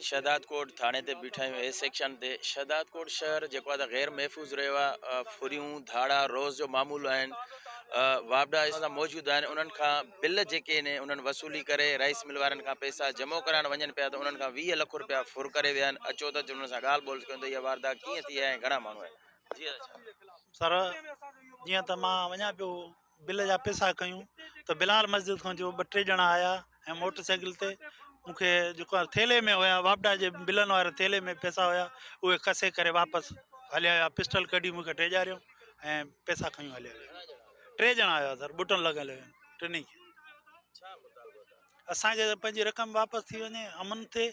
शहदाद कोट थाने ते बीठा आहियूं ए सेक्शन ते। शहदाद कोट शहर जेको आहे त गैर महफ़ूज़ रहियो आहे। फुरियूं धाड़ा रोज़ जो मामूल आहिनि। वापडा इस मौजूदु आहिनि। उन्हनि खां बिल जेके आहिनि उन्हनि वसूली करे राइस मिल वारनि खां पैसा जमो कराइण वञनि पिया त उन्हनि खां 20 लख रुपया फुर करे विया आहिनि। अचो त उन्हनि सां ॻाल्हि ॿोल कयूं त इहा वारदात कीअं थी आहे ऐं घणा माण्हू आहिनि। जी सर जीअं त मां वञा पियो बिल जा पैसा कयूं त बिलाल मस्जिद खां जो 2-3 ॼणा आया ऐं मोटरसाइकिल ते मूंखे जेको आहे थेले में हुया वापडा जे बिलनि वारे थेले में पैसा हुया उहे कसे करे वापसि हलिया विया। पिस्टल कढी मूंखे टेजारियो ऐं पैसा खयूं हलिया विया। 3 ॼणा आया सर, बुटन लॻल हुया टिनी खे। असांखे पंहिंजी रक़म वापसि थी वञे, अमन थिए।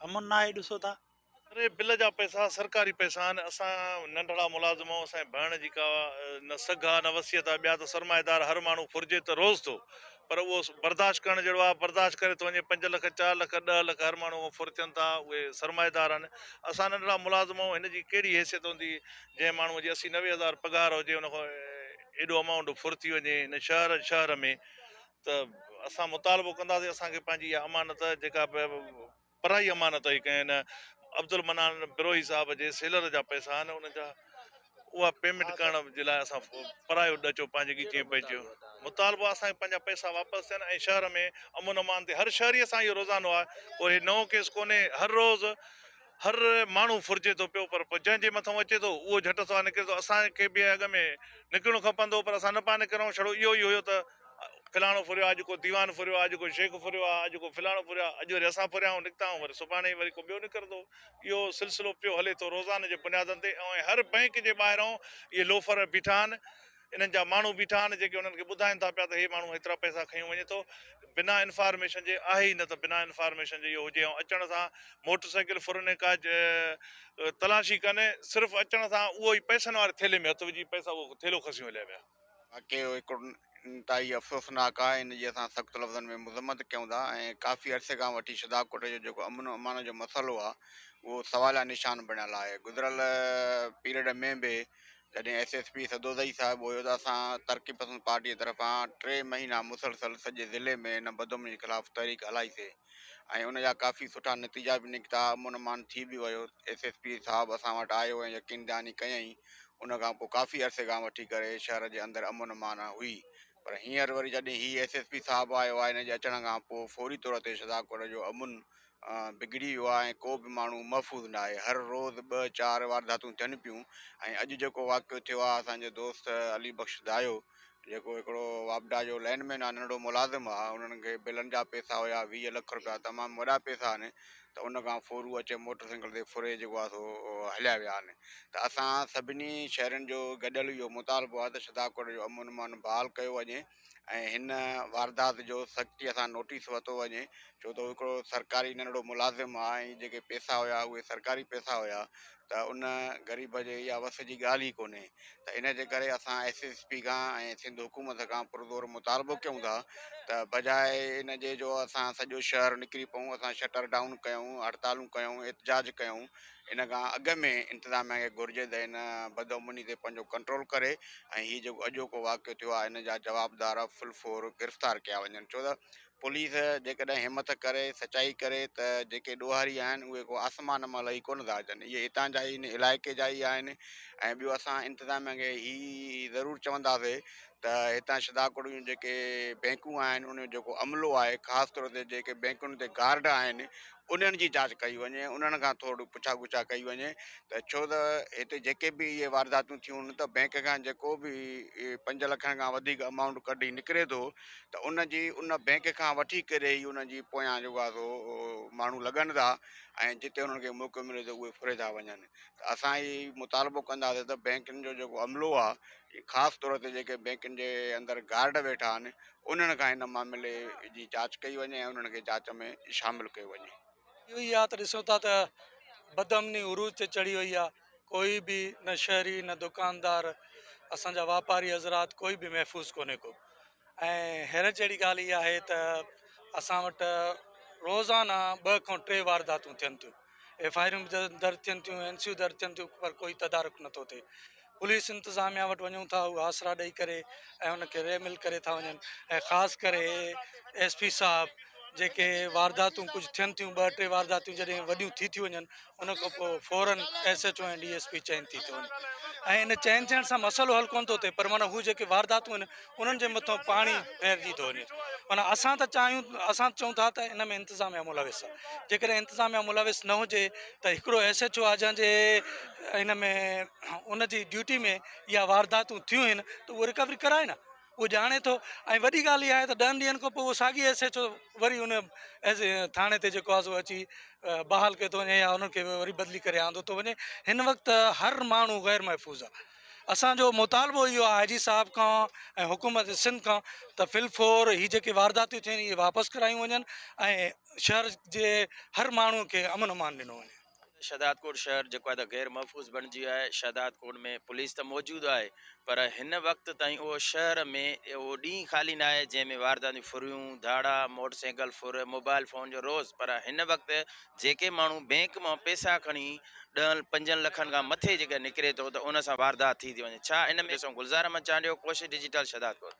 अमन न आहे, ॾिसो था। अरे बिल जा पैसा सरकारी पैसा आहिनि। असां नंढड़ा मुलाज़िम आहियूं। असांजे भेण जी का न सघ आहे न वसियत आहे। ॿिया त सरमाएदार हर माण्हू फुरिजे त रोज़ थो, पर उहो बर्दाश्त करण जहिड़ो आहे। बर्दाश्त करे थो वञे। 5 लख 4 लख 10 लख हर माण्हू फुर थियनि था। उहे सरमाएदार आहिनि। असां नंढड़ा मुलाज़िम आहियूं। हिन जी कहिड़ी हैसियत हूंदी जंहिं माण्हूअ जी 80-90 हज़ार पघार हुजे, उन खां एॾो अमाउंट फुर थी वञे हिन शहर में। त असां मुतालबो कंदासीं असांखे पंहिंजी इहा अमानत जेका पराई अमानत हुई कंहिं हिन अब्दुल मनान बिरोही साहब जे सेलर जा पैसा आहिनि, उन जा उहा पेमेंट करण जे लाइ असां परायो ॾचो पंहिंजे ॻीचीअ पइजियो। मुतालबो असांखे पंहिंजा पैसा वापसि थियनि ऐं शहर में अमन अमान ते हर शहरीअ सां इहो रोज़ानो आहे। कोई नओं केस कोन्हे। हर रोज़ हर माण्हू फुरिजे थो पियो, पर जंहिंजे मथां अचे थो उहो झटि सां निकिरे थो। असांखे बि अॻ में निकिरणो खपंदो, पर असां न पिया निकिरूं। छड़ो इहो ई हुयो त फिलाणो फुरियो आहे, अॼु को दीवान फुरियो आहे, अॼु को शेख फुरियो आहे, अॼु को फिलाणो फुरियो आहे। अॼु वरी असां फुरिया आहियूं, निकिता आहियूं, वरी सुभाणे वरी को ॿियो निकिरंदो। इहो सिलसिलो पियो हले थो रोज़ाने जे बुनियादनि ते। ऐं हर बैंक जे ॿाहिरां इहे लोफर बीठा आहिनि। इन्हनि जा माण्हू बीठा आहिनि जेके उन्हनि खे ॿुधाइनि था पिया त हे माण्हू हेतिरा पैसा खयूं वञे थो। बिना इंफॉर्मेशन जे आहे ई न, त बिना इंफॉर्मेशन जे इहो हुजे। ऐं अचण सां मोटरसाइकिल फुरने का तलाशी कनि। सिर्फ़ु अचण सां उहो ई पैसनि वारे थेले में हथु विझी पैसा उहो थेलो खसी हलिया विया। वाक़ई हिकिड़ो इंतिहाई अफ़सोसनाक आहे। इन जी असां सख़्तु लफ़्ज़नि में मुज़म्मत कयूं था। ऐं काफ़ी अरसे खां वठी शहदाद कोट जो जेको अमन अमान जो मसइलो आहे उहो सवालिया निशान बणियल आहे। गुज़िरियल पीरियड में बि जॾहिं SSP सदोदई साहिबु हुयो त असां तरक़ी पसंद पार्टीअ तरफ़ां 3 महीना मुसलसल सॼे ज़िले में इन बदअमनी जे ख़िलाफ़ु तहरीक हलाईसीं ऐं उन जा काफ़ी सुठा नतीजा बि निकिता। अमन अमान थी बि वियो। SSP साहिबु असां वटि आयो ऐं यकीन दहानी कयईं। उन खां पोइ काफ़ी अरसे खां वठी करे शहर जे अंदरि अमन अमान हुई। पर हींअर वरी जॾहिं हीअ SSP साहिबु आयो आहे, हिन जे अचण खां पोइ फौरी तौर ते शहदाद कोट जो अमुन बिगड़ी वियो आहे ऐं को बि माण्हू महफ़ूज़ न आहे। हर रोज़ 2-4 वारदातूं थियनि पियूं। ऐं अॼु जेको वाक़ियो थियो आहे, असांजे दोस्त अली बख़्श दायो जेको हिकिड़ो वापडा जो लैंडमैन आहे, नंढड़ो मुलाज़िम आहे, उन्हनि खे बिलनि जा पैसा हुया 20 लख रुपया, तमामु वॾा पैसा आहिनि। त उन खां फोरू अचे मोटरसाइकिल ते फुरे जेको आहे सो हलिया विया आहिनि। त असां सभिनी शहरनि जो गॾियल इहो मुतालबो आहे त शहदाद कोट जो अमन अमान बहाल कयो वञे ऐं हिन वारदात जो सख़्तीअ सां नोटिस वरितो वञे। छो त हिकिड़ो सरकारी नंढड़ो मुलाज़िम आहे ऐं जेके पैसा हुया उहे सरकारी पैसा हुया, त उन ग़रीब जे इहा वस जी ॻाल्हि ई कोन्हे। त इन जे करे असां SSP खां ऐं सिंध हुकूमत खां पुरज़ोर मुतालबो कयूं था त बजाए इन जे जो असां सॼो शहर निकिरी पऊं, असां शटर डाउन कयूं, हड़तालूं कयूं, एहतजाज कयूं, इन खां अॻु में इंतिज़ामिया खे घुरिजे त इन बदअमनी ते पंहिंजो कंट्रोल करे ऐं हीउ जेको अॼोको वाक़ियो थियो आहे इन जा जवाबदार फुलफोर गिरफ़्तार कया वञनि। छो त पुलिस जेकॾहिं हिमत करे सचाई करे त जेके ॾोहारी आहिनि उहे को आसमान मां लही कोन था अचनि। इहे हितां जा ई इलाइक़े जा ई आहिनि। ऐं ॿियो असां इंतिज़ामिया खे हीअ ज़रूरु चवंदासीं त हितां शहदाद कोट जूं जेके बैंकूं आहिनि उन जो जेको अमलो आहे, ख़ासि तौर ते जेके बैंकुनि ते गार्ड आहिनि, उन्हनि जी जांच कई वञे, उन्हनि खां थोरो पुछा गुछा कई वञे। त छो त हिते जेके बि इहे वारदातूं थियूं त बैंक खां जेको बि 5 लखनि खां वधीक अमाउंट कढी निकिरे थो त उन बैंक खां वठी करे ई उन जी पोयां जेको आहे सो माण्हू लॻनि था ऐं जिते उन्हनि खे मौक़ो मिले थो उहे फुरे था वञनि। त असां ई मुतालबो कंदासीं त बैंकुनि जो जेको अमलो आहे, ख़ासि तौर ते जेके बैंकुनि जे अंदरि गार्ड वेठा आहिनि, उन्हनि खां हिन मामले जी जांच कई वञे ऐं उन्हनि खे जांच में शामिलु कयो वञे। इहो ई आहे त ॾिसो था त बदअमनी उरूज ते चढ़ी वई आहे। कोई बि न शहरी न दुकानदार, असांजा वापारी हज़रात कोई बि महफ़ूज़ कोन्हे को। ऐं हैरत जहिड़ी ॻाल्हि इहा आहे त असां वटि रोज़ाना 2 खां 3 वारदातूं थियनि थियूं। FIR दर्ज थियनि थियूं, NCU दर्ज थियनि थियूं, पर कोई तदारुक नथो थिए। पुलिस इंतिज़ामिया वटि वञूं था, उहे आसरा ॾेई करे ऐं उनखे रेमिल करे था वञनि। ऐं ख़ासि करे SP साहबु जेके वारदातूं कुझु थियनि थियूं 2-3 वारदातूं जॾहिं वॾियूं थी थियूं वञनि उन खां पोइ फौरन SHO ऐं DSP चैन थी थो वञे ऐं इन चैन थियण सां मसइलो हल कोन थो थिए पर माना हू जेके वारदातूं आहिनि उन्हनि जे मथां पाणी फेरजी थो वञे माना असां चऊं था त इन में इंतिज़ामिया मुलविस आहे जेकॾहिं इंतिज़ामिया मुलविस न हुजे त हिकिड़ो SHO आहे जंहिंजे इन में उन जी ड्यूटी में इहा वारदातूं थियूं आहिनि त उहो रिकवरी कराए न उहो ॼाणे थो ऐं वॾी ॻाल्हि इहा आहे त 10 ॾींहंनि खां पोइ उहो साॻी SHO वरी उन थाणे ते जेको आहे सो अची बहाल कयो थो वञे या उनखे वरी बदिली करे आंदो थो वञे हिन वक़्तु हर माण्हू ग़ैर महफ़ूज़ आहे असांजो मुतालबो इहो आहे IG साहब खां ऐं हुकूमत सिंध खां त फिलफोर हीअ जेके वारदातूं थियनि इहे वापसि करायूं वञनि ऐं शहर जे हर माण्हूअ खे अमन अमान ॾिनो वञे शहदादकोट शहर जेको आहे त गैर महफ़ूज़ बणिजी वियो आहे शहदादकोट में पुलिस त मौजूदु आहे पर हिन वक़्त ताईं उहो शहर में उहो ॾींहुं ख़ाली न आहे जंहिंमें वारदातियूं फुरियूं धाड़ा मोटरसाइकिल फुर मोबाइल फ़ोन जो रोज़ पर हिन वक़्तु जेके माण्हू बैंक मां पैसा खणी 10-5 लखनि खां मथे जेका निकिरे थो त उन सां वारदात थी वञे छा इन में गुलज़ार अहमद चांडियो कोशिश डिजिटल शहदादकोट।